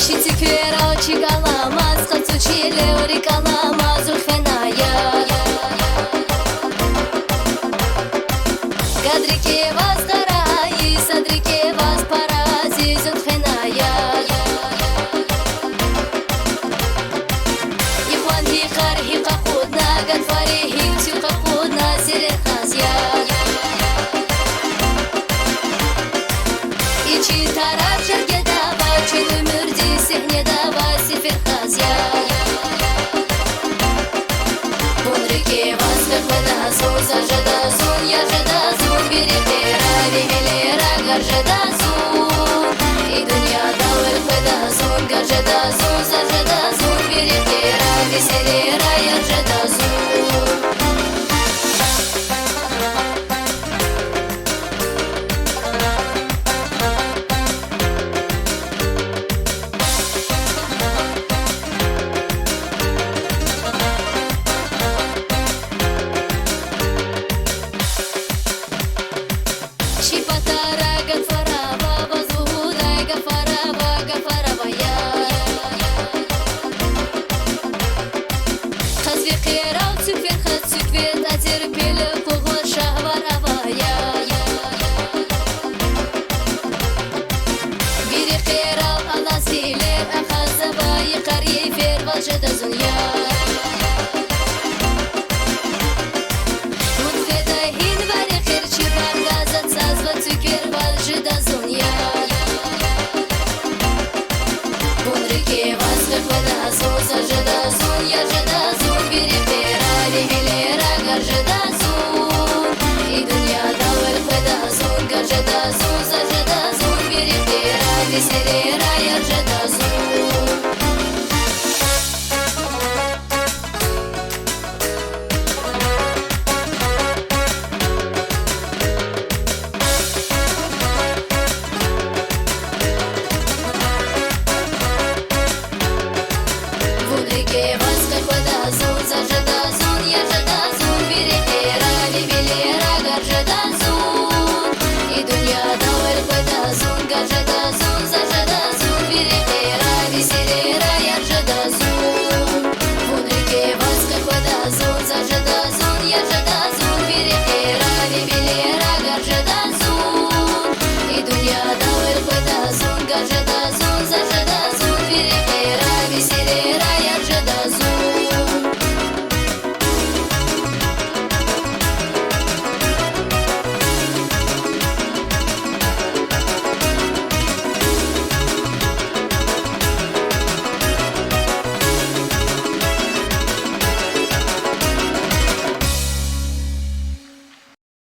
Şitikera çıkalamaz, katı çile ori kalamaz urfenaya. Kadrike vaz karayı, sadrike vaz paraziz urfenaya. İhvan hikar hika kudna, gadfari hik tüka kudna, sire khazya. İçi taraf şerge dava, çün ömürdi sihne dava, sifir khazya. Bunrike vaz kırmada zon, zarjada zon, yarjada zon, biri kera, vihilera, garjada zon. İ dünyada ırkmada zon, garjada zon, zarjada zon, biri kera, viselera, yarjada zon. Serera, yarjada zon.